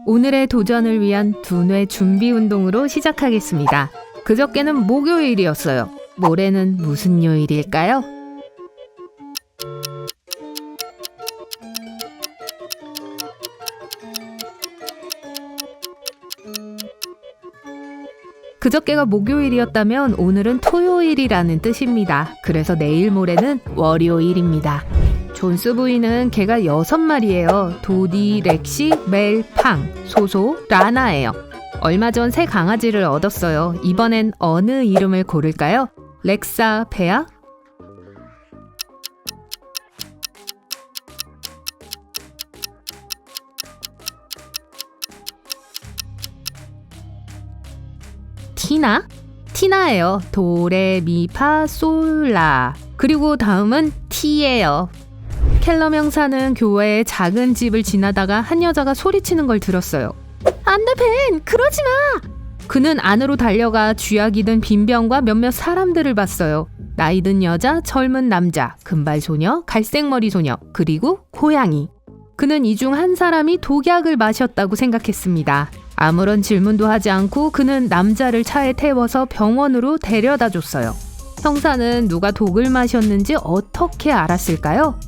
오늘의 도전을 위한 두뇌 준비 운동으로 시작하겠습니다. 그저께는 목요일이었어요. 모레는 무슨 요일일까요? 그저께가 목요일이었다면 오늘은 토요일이라는 뜻입니다. 그래서 내일 모레는 월요일입니다. 존스 부인은 개가 6마리예요. 도디, 렉시, 멜, 팡, 소소, 라나예요. 얼마 전 새 강아지를 얻었어요. 이번엔 어느 이름을 고를까요? 렉사, 베아? 티나? 티나예요. 도, 레, 미, 파, 솔, 라. 그리고 다음은 티예요. 켈럼 형사는 교회에 작은 집을 지나다가 한 여자가 소리치는 걸 들었어요. 안 돼, 벤! 그러지 마! 그는 안으로 달려가 쥐약이 든 빈병과 몇몇 사람들을 봤어요. 나이 든 여자, 젊은 남자, 금발 소녀, 갈색머리 소녀, 그리고 고양이. 그는 이 중 한 사람이 독약을 마셨다고 생각했습니다. 아무런 질문도 하지 않고 그는 남자를 차에 태워서 병원으로 데려다 줬어요. 형사는 누가 독을 마셨는지 어떻게 알았을까요?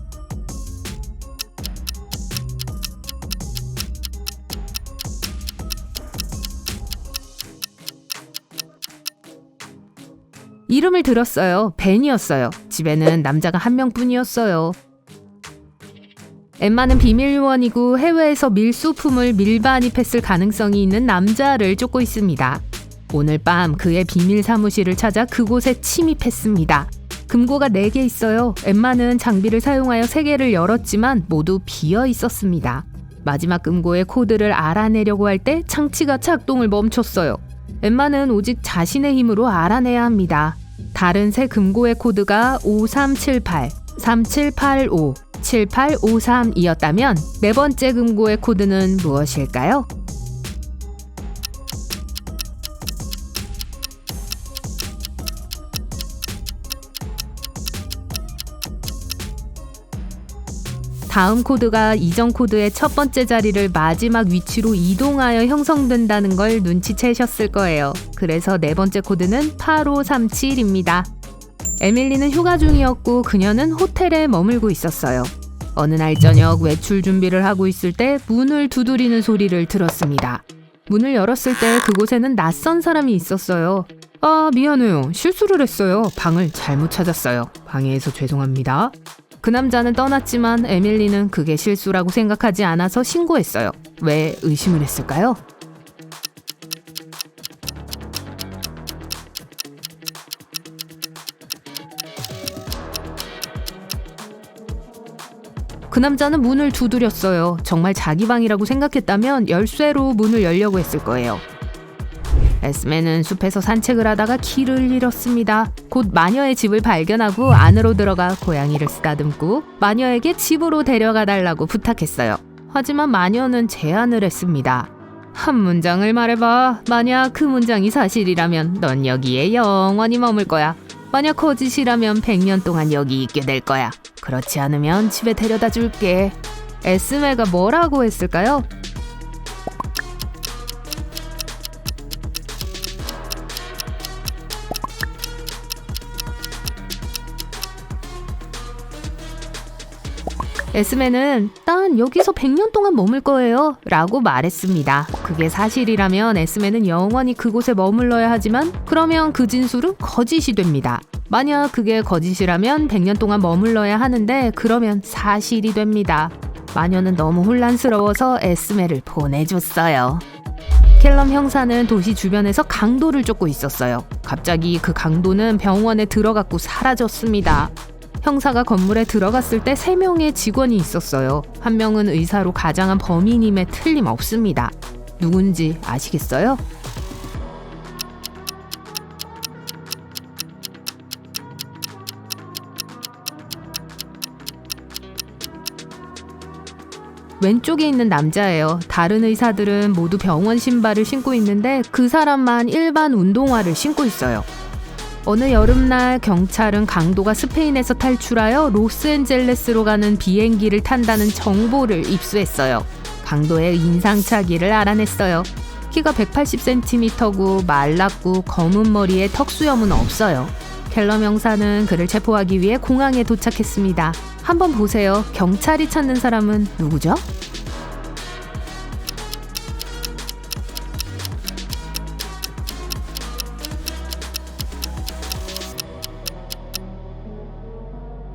이름을 들었어요. 벤이었어요. 집에는 남자가 한 명뿐이었어요. 엠마는 비밀 요원이고 해외에서 밀수품을 밀반입했을 가능성이 있는 남자를 쫓고 있습니다. 오늘 밤 그의 비밀 사무실을 찾아 그곳에 침입했습니다. 금고가 4개 있어요. 엠마는 장비를 사용하여 3개를 열었지만 모두 비어 있었습니다. 마지막 금고의 코드를 알아내려고 할 때 장치가 작동을 멈췄어요. 엠마는 오직 자신의 힘으로 알아내야 합니다. 다른 새 금고의 코드가 5378, 3785, 7853이었다면 네 번째 금고의 코드는 무엇일까요? 다음 코드가 이전 코드의 첫 번째 자리를 마지막 위치로 이동하여 형성된다는 걸 눈치채셨을 거예요. 그래서 네 번째 코드는 8537입니다. 에밀리는 휴가 중이었고 그녀는 호텔에 머물고 있었어요. 어느 날 저녁 외출 준비를 하고 있을 때 문을 두드리는 소리를 들었습니다. 문을 열었을 때 그곳에는 낯선 사람이 있었어요. 아, 미안해요. 실수를 했어요. 방을 잘못 찾았어요. 방해해서 죄송합니다. 그 남자는 떠났지만 에밀리는 그게 실수라고 생각하지 않아서 신고했어요. 왜 의심을 했을까요? 그 남자는 문을 두드렸어요. 정말 자기 방이라고 생각했다면 열쇠로 문을 열려고 했을 거예요. 에스메는 숲에서 산책을 하다가 길을 잃었습니다. 곧 마녀의 집을 발견하고 안으로 들어가 고양이를 쓰다듬고 마녀에게 집으로 데려가 달라고 부탁했어요. 하지만 마녀는 제안을 했습니다. 한 문장을 말해봐. 만약 그 문장이 사실이라면 넌 여기에 영원히 머물 거야. 만약 거짓이라면 100년 동안 여기 있게 될 거야. 그렇지 않으면 집에 데려다 줄게. 에스메가 뭐라고 했을까요? 에스메는 난 여기서 100년 동안 머물 거예요 라고 말했습니다. 그게 사실이라면 에스메는 영원히 그곳에 머물러야 하지만 그러면 그 진술은 거짓이 됩니다. 만약 그게 거짓이라면 100년 동안 머물러야 하는데 그러면 사실이 됩니다. 마녀는 너무 혼란스러워서 에스메를 보내줬어요. 켈럼 형사는 도시 주변에서 강도를 쫓고 있었어요. 갑자기 그 강도는 병원에 들어갔고 사라졌습니다. 형사가 건물에 들어갔을 때 3명의 직원이 있었어요. 한 명은 의사로 가장한 범인임에 틀림없습니다. 누군지 아시겠어요? 왼쪽에 있는 남자예요. 다른 의사들은 모두 병원 신발을 신고 있는데 그 사람만 일반 운동화를 신고 있어요. 어느 여름날 경찰은 강도가 스페인에서 탈출하여 로스앤젤레스로 가는 비행기를 탄다는 정보를 입수했어요. 강도의 인상차기를 알아냈어요. 키가 180cm고 말랐고 검은 머리에 턱수염은 없어요. 켈럼 형사는 그를 체포하기 위해 공항에 도착했습니다. 한번 보세요. 경찰이 찾는 사람은 누구죠?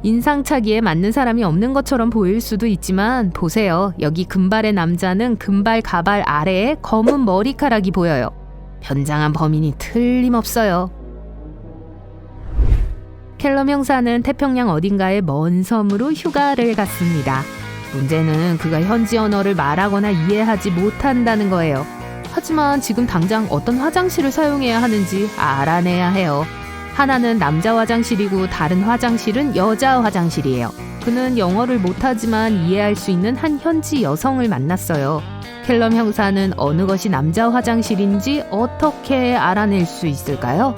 인상차기에 맞는 사람이 없는 것처럼 보일 수도 있지만 보세요. 여기 금발의 남자는 금발 가발 아래에 검은 머리카락이 보여요. 변장한 범인이 틀림없어요. 켈럼 형사는 태평양 어딘가의 먼 섬으로 휴가를 갔습니다. 문제는 그가 현지 언어를 말하거나 이해하지 못한다는 거예요. 하지만 지금 당장 어떤 화장실을 사용해야 하는지 알아내야 해요. 하나는 남자 화장실이고 다른 화장실은 여자 화장실이에요. 그는 영어를 못하지만 이해할 수 있는 한 현지 여성을 만났어요. 켈럼 형사는 어느 것이 남자 화장실인지 어떻게 알아낼 수 있을까요?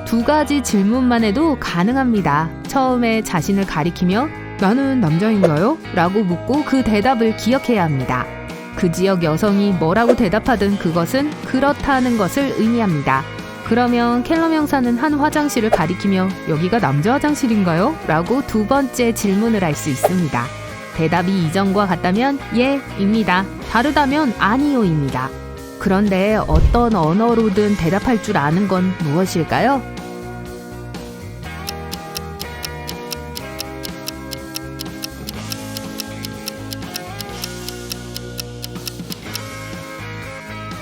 두 가지 질문만 해도 가능합니다. 처음에 자신을 가리키며 나는 남자인가요? 라고 묻고 그 대답을 기억해야 합니다. 그 지역 여성이 뭐라고 대답하든 그것은 그렇다는 것을 의미합니다. 그러면 켈럼 형사는 한 화장실을 가리키며 여기가 남자 화장실인가요? 라고 두 번째 질문을 할 수 있습니다. 대답이 이전과 같다면 예입니다. 다르다면 아니요입니다. 그런데 어떤 언어로든 대답할 줄 아는 건 무엇일까요?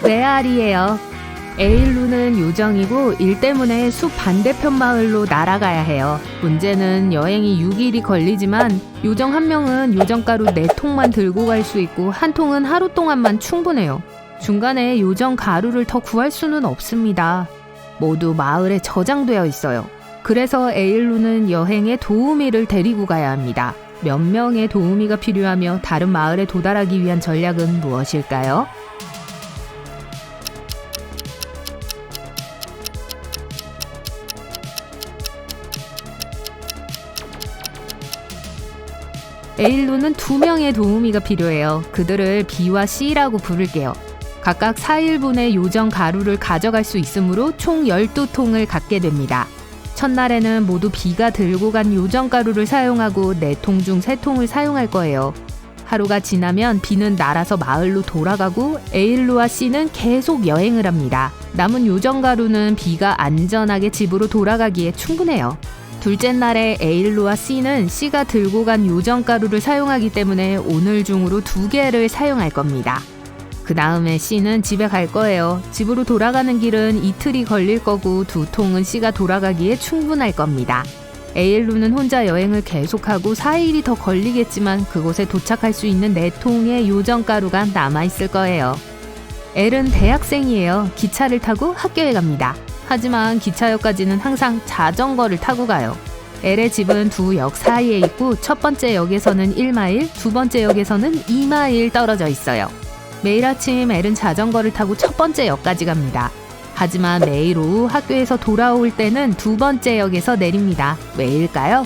레알이에요. 에일루는 요정이고 일 때문에 숲 반대편 마을로 날아가야 해요. 문제는 여행이 6일이 걸리지만 요정 한 명은 요정가루 4통만 들고 갈 수 있고 한 통은 하루 동안만 충분해요. 중간에 요정 가루를 더 구할 수는 없습니다. 모두 마을에 저장되어 있어요. 그래서 에일루는 여행에 도우미를 데리고 가야 합니다. 몇 명의 도우미가 필요하며 다른 마을에 도달하기 위한 전략은 무엇일까요? 에일루는 2명의 도우미가 필요해요. 그들을 B와 C라고 부를게요. 각각 4일분의 요정 가루를 가져갈 수 있으므로 총 12통을 갖게 됩니다. 첫날에는 모두 B가 들고 간 요정 가루를 사용하고 4통 중 3통을 사용할 거예요. 하루가 지나면 B는 날아서 마을로 돌아가고 에일루와 C는 계속 여행을 합니다. 남은 요정 가루는 B가 안전하게 집으로 돌아가기에 충분해요. 둘째 날에 에일루와 C는 C가 들고 간 요정 가루를 사용하기 때문에 오늘 중으로 2개를 사용할 겁니다. 그 다음에 C는 집에 갈 거예요. 집으로 돌아가는 길은 이틀이 걸릴 거고 2통은 C가 돌아가기에 충분할 겁니다. 에일루는 혼자 여행을 계속하고 4일이 더 걸리겠지만 그곳에 도착할 수 있는 4통의 요정 가루가 남아있을 거예요. L은 대학생이에요. 기차를 타고 학교에 갑니다. 하지만 기차역까지는 항상 자전거를 타고 가요. L의 집은 2역 사이에 있고 첫 번째 역에서는 1마일, 두 번째 역에서는 2마일 떨어져 있어요. 매일 아침 L은 자전거를 타고 첫 번째 역까지 갑니다. 하지만 매일 오후 학교에서 돌아올 때는 두 번째 역에서 내립니다. 왜일까요?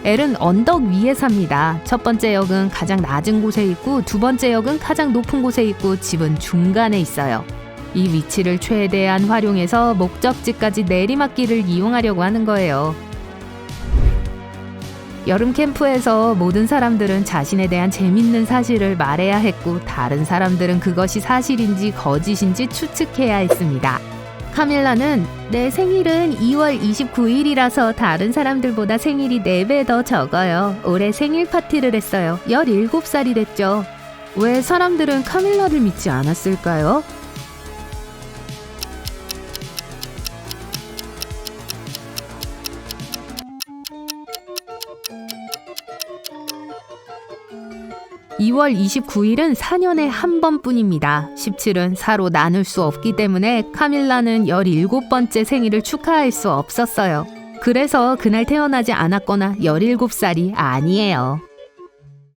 L은 언덕 위에 삽니다. 첫 번째 역은 가장 낮은 곳에 있고 두 번째 역은 가장 높은 곳에 있고 집은 중간에 있어요. 이 위치를 최대한 활용해서 목적지까지 내리막길을 이용하려고 하는 거예요. 여름 캠프에서 모든 사람들은 자신에 대한 재밌는 사실을 말해야 했고 다른 사람들은 그것이 사실인지 거짓인지 추측해야 했습니다. 카밀라는 내 생일은 2월 29일이라서 다른 사람들보다 생일이 4배 더 적어요. 올해 생일 파티를 했어요. 17살이 됐죠. 왜 사람들은 카밀라를 믿지 않았을까요? (2월 29일은 4년에 한 번뿐입니다. 17은 4로 나눌 수 없기 때문에 카밀라는 17번째 생일을 축하할 수 없었어요. 그래서 그날 태어나지 않았거나 17살이 아니에요.